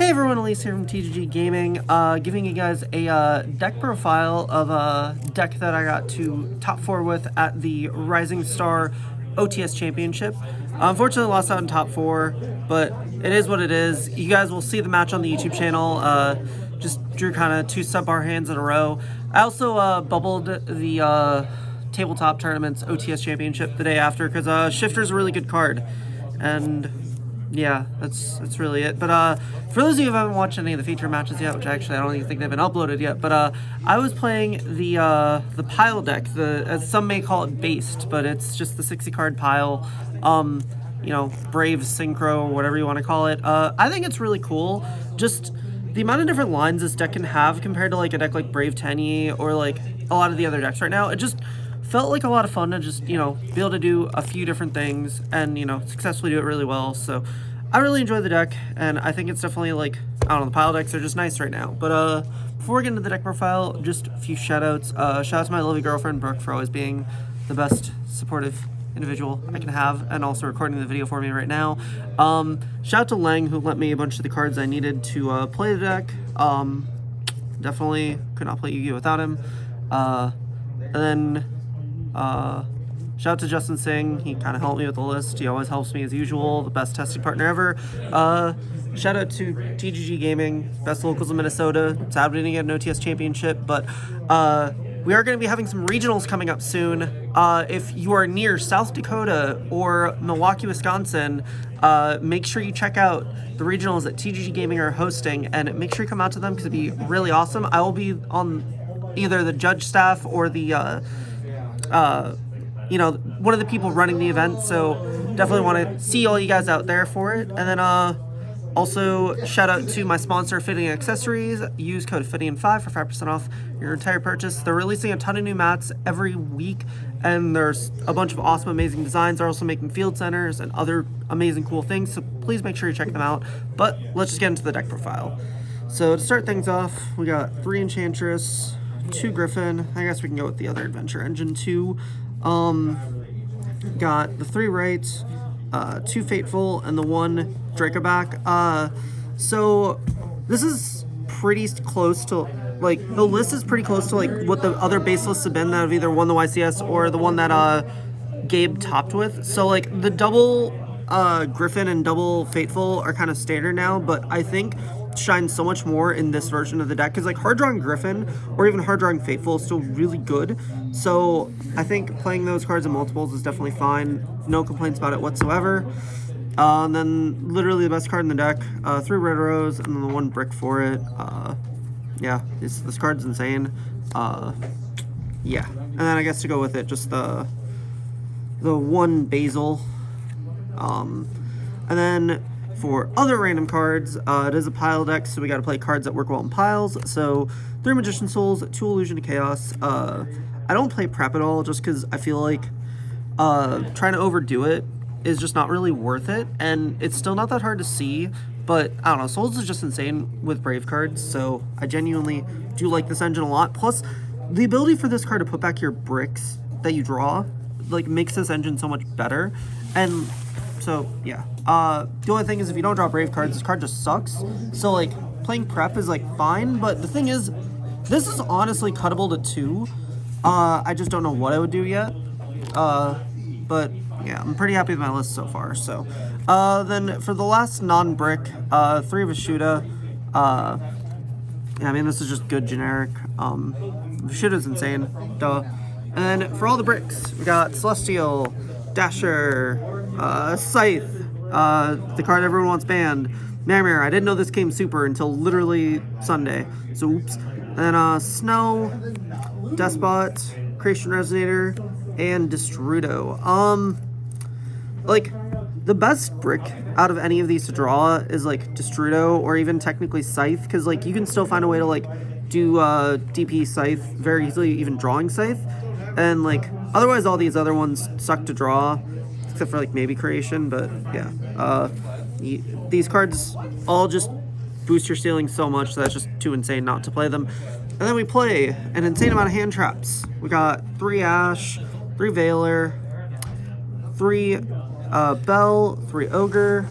Hey everyone, Alyse here from TGG Gaming, giving you guys a deck profile of a deck that I got to top 4 with at the Rising Star OTS Championship. Unfortunately lost out in top 4, but it is what it is. You guys will see the match on the YouTube channel. Just drew kind of 2 sub-bar hands in a row. I also bubbled the Tabletop Tournament's OTS Championship the day after because Shifter's a really good card. And yeah, that's really it. But for those of you who haven't watched any of the feature matches yet, which actually I don't even think they've been uploaded yet, but I was playing the pile deck, as some may call it B.A.S.E.D, but it's just the 60 card pile. You know, Brave, Synchro, whatever you want to call it. I think it's really cool. Just the amount of different lines this deck can have compared to like a deck like Brave Tenyi or like a lot of the other decks right now. It just felt like a lot of fun to just, you know, be able to do a few different things and, you know, successfully do it really well. So I really enjoy the deck, and I think it's definitely like, I don't know, the pile decks are just nice right now. But before we get into the deck profile, just a few shout outs. Shout out to my lovely girlfriend Brooke for always being the best supportive individual I can have, and also recording the video for me right now. Shout out to Lang, who lent me a bunch of the cards I needed to play the deck. Definitely could not play Yu-Gi-Oh without him. And then shout out to Justin Singh. He kind of helped me with the list. He always helps me as usual. The best testing partner ever. Shout out to TGG Gaming, best locals in Minnesota. Sad we didn't get an OTS championship, but we are going to be having some regionals coming up soon. If you are near South Dakota or Milwaukee, Wisconsin, make sure you check out the regionals that TGG Gaming are hosting, and make sure you come out to them because it'd be really awesome. I will be on either the judge staff or the you know, one of the people running the event, so definitely want to see all you guys out there for it. And then also shout out to my sponsor, Fitting Accessories. Use code FITTING5 for 5% off your entire purchase. They're releasing a ton of new mats every week, and there's a bunch of awesome, amazing designs. They're also making field centers and other amazing, cool things, so please make sure you check them out. But let's just get into the deck profile. So to start things off, we got 3 Enchantress, 2 Griffin. I guess we can go with the other Adventure Engine too. Got the 3 Rights, 2 Fateful, and the 1 Dracoback. So this is pretty close to, like, the list is pretty close to like what the other base lists have been that have either won the YCS or the one that Gabe topped with. So like the double Griffin and double Fateful are kind of standard now, but I think shines so much more in this version of the deck because like hard drawing Griffin or even hard drawing Fateful is still really good. So I think playing those cards in multiples is definitely fine. No complaints about it whatsoever. And then literally the best card in the deck, 3 Red Rose and then the 1 Brick for it. Yeah, this card's insane. Yeah, and then I guess to go with it, just the 1 Basil. And then for other random cards, it is a pile deck, so we got to play cards that work well in piles. So 3 Magician Souls, 2 Illusion of Chaos. I don't play Prep at all just because I feel like trying to overdo it is just not really worth it, and it's still not that hard to see. But I don't know, Souls is just insane with Brave cards, so I genuinely do like this engine a lot. Plus, the ability for this card to put back your bricks that you draw like makes this engine so much better. And so yeah, the only thing is if you don't draw Brave cards, this card just sucks. So like playing Prep is like fine, but the thing is, this is honestly cuttable to 2. I just don't know what I would do yet. But yeah, I'm pretty happy with my list so far. So then for the last non-brick, 3 of Ashuda. Yeah, I mean this is just good generic. Ashuda's insane, duh. And then for all the bricks, we got Celestial, Dasher, Scythe, the card everyone wants banned, Mirror. I didn't know this came super until literally Sunday, so oops. And then Snow, Despot, Creation Resonator, and Destrudo. Like, the best brick out of any of these to draw is like Destrudo or even technically Scythe, because like you can still find a way to like do DP Scythe very easily, even drawing Scythe. And like otherwise all these other ones suck to draw, except for like maybe Creation. But yeah, these cards all just boost your ceiling so much that it's just too insane not to play them. And then we play an insane amount of hand traps. We got 3 Ash, 3 Veiler, 3 Bell, 3 Ogre,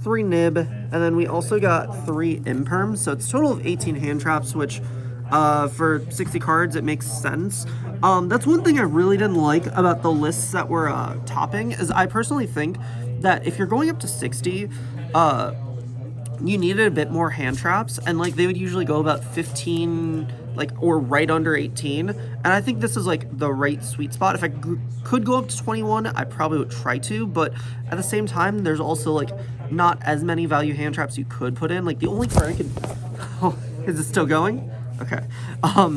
3 nib, and then we also got 3 imperms, so it's a total of 18 hand traps, which for 60 cards, it makes sense. That's one thing I really didn't like about the lists that we're topping, is I personally think that if you're going up to 60, you needed a bit more hand traps, and like they would usually go about 15, like, or right under 18, and I think this is like the right sweet spot. If I could go up to 21, I probably would try to, but at the same time, there's also like not as many value hand traps you could put in. Like the only card I could, oh, is it still going? Okay.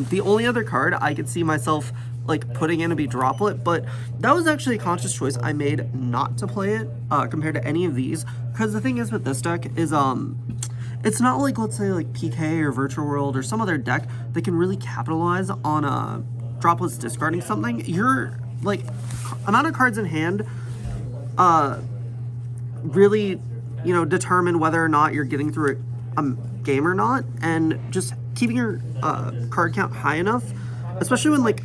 The only other card I could see myself like putting in to be Droplet, but that was actually a conscious choice I made not to play it compared to any of these, because the thing is with this deck is it's not like, let's say, like PK or Virtual World or some other deck that can really capitalize on Droplets discarding something. Your like amount of cards in hand really, you know, determine whether or not you're getting through a game or not, and just keeping your card count high enough, especially when like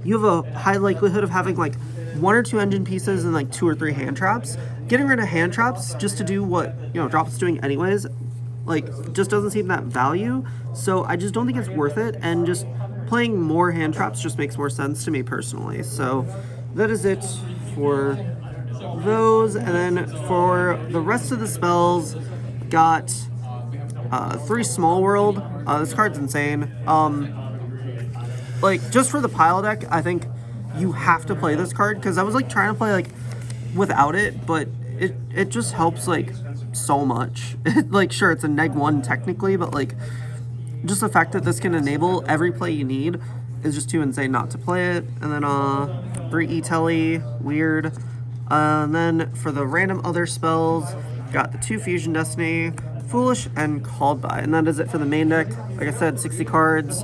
you have a high likelihood of having like 1 or 2 engine pieces and like 2 or 3 hand traps. Getting rid of hand traps just to do what, you know, Droplet's doing anyways, like, just doesn't seem that value. So I just don't think it's worth it, and just playing more hand traps just makes more sense to me personally. So that is it for those. And then for the rest of the spells, got 3 Small World. This card's insane. Like, just for the pile deck, I think you have to play this card, because I was like trying to play like without it, but it just helps like so much. Like, sure, it's a -1 technically, but like just the fact that this can enable every play you need is just too insane not to play it. And then 3 E-Telly, weird. And then for the random other spells, got the 2 Fusion Destiny, Foolish, and Called By. And that is it for the main deck. Like I said, 60 cards.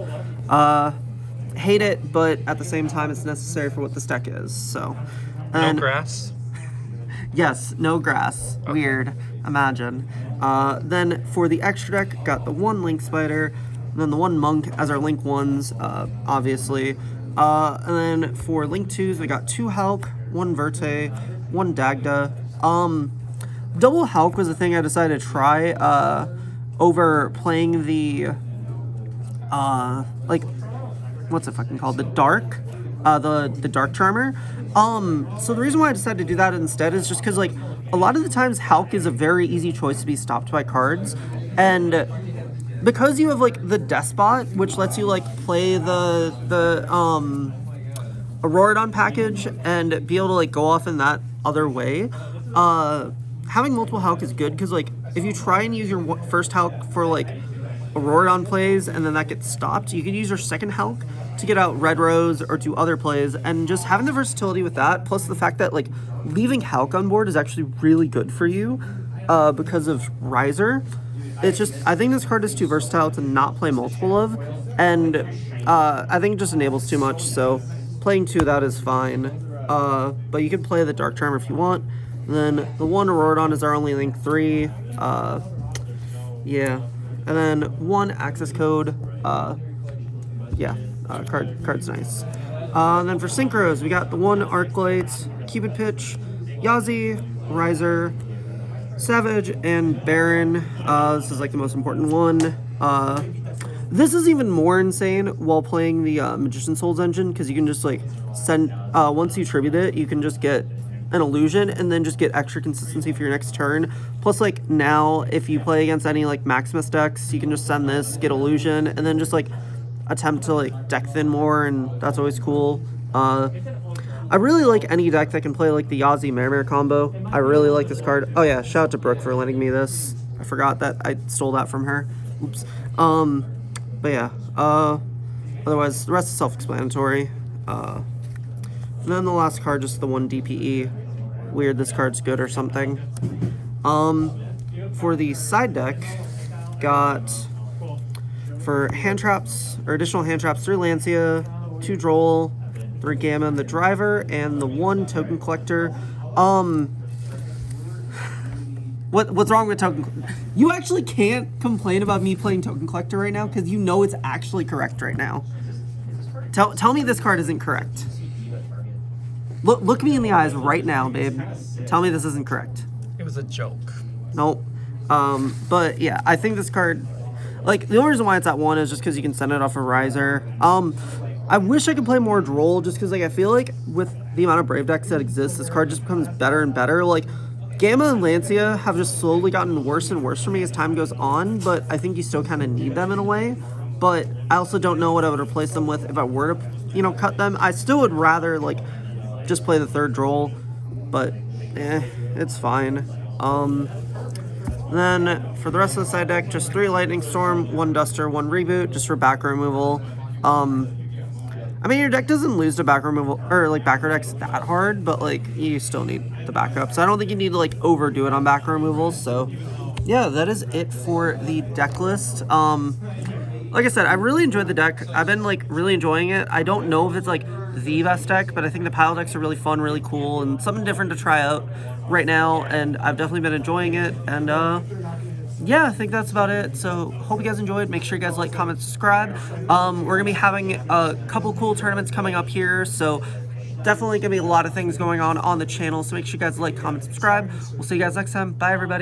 Hate it, but at the same time, it's necessary for what this deck is. So, no grass? Yes, no grass. Okay. Weird. Imagine. Then for the extra deck, got the 1 Link Spider, and then the 1 Monk as our Link 1s, obviously. And then for Link 2s, we got 2 Hulk, 1 Verte, 1 Dagda. Double Hulk was a thing I decided to try over playing the like, what's it fucking called? The Dark, the Dark Charmer. So the reason why I decided to do that instead is just because like a lot of the times Hulk is a very easy choice to be stopped by cards, and because you have like the Despot, which lets you like play the Auroradon package and be able to like go off in that other way. Having multiple Hulk is good, because like if you try and use your first Hulk for like Auroradon plays and then that gets stopped, you could use your second Hulk to get out Red Rose or do other plays, and just having the versatility with that, plus the fact that like leaving Hulk on board is actually really good for you because of Riser. It's just, I think this card is too versatile to not play multiple of, and I think it just enables too much, so playing 2 of that is fine. But you can play the Dark Charmer if you want. And then the 1 Auroradon is our only Link 3. Yeah. And then 1 Access Code. Card's nice. And then for Synchros, we got the 1 Arclight, Cupid Pitch, Yazi, Riser, Savage, and Baron. This is like the most important one. This is even more insane while playing the Magician Souls engine, because you can just like send, once you tribute it, you can just get an illusion and then just get extra consistency for your next turn. Plus, like, now if you play against any like Maximus decks, you can just send this, get illusion, and then just like attempt to like deck thin more, and that's always cool. I really like any deck that can play like the Yazi Mare combo. I really like this card. Oh yeah, shout out to Brooke for lending me this. I forgot that I stole that from her. Oops. But yeah, otherwise the rest is self-explanatory. And then the last card, just the 1 DPE. Weird, this card's good or something. For the side deck, got for hand traps, or additional hand traps, 3 Lancia, 2 Droll, 3 Gammon, the Driver, and the 1 Token Collector. What's wrong with Token? You actually can't complain about me playing Token Collector right now, because you know it's actually correct right now. Tell me this card isn't correct. Look me in the eyes right now, babe. Tell me this isn't correct. It was a joke. Nope. But yeah, I think this card, like, the only reason why it's at 1 is just because you can send it off a riser. I wish I could play more Droll, just because, like, I feel like with the amount of Brave decks that exist, this card just becomes better and better. Like, Gamma and Lancia have just slowly gotten worse and worse for me as time goes on, but I think you still kind of need them in a way. But I also don't know what I would replace them with if I were to, you know, cut them. I still would rather, like, just play the 3rd Droll, but it's fine. Then for the rest of the side deck, just 3 Lightning Storm, 1 Duster, 1 Reboot, just for back removal. I mean, your deck doesn't lose to back removal, or like backer decks that hard, but like you still need the backup. So I don't think you need to like overdo it on back removal. So yeah, that is it for the deck list. Like I said, I really enjoyed the deck. I've been like really enjoying it. I don't know if it's like the best deck, but I think the pile decks are really fun, really cool, and something different to try out right now. And I've definitely been enjoying it. And yeah, I think that's about it. So hope you guys enjoyed. Make sure you guys like, comment, subscribe. We're gonna be having a couple cool tournaments coming up here, so definitely gonna be a lot of things going on the channel. So make sure you guys like, comment, subscribe. We'll see you guys next time. Bye, everybody.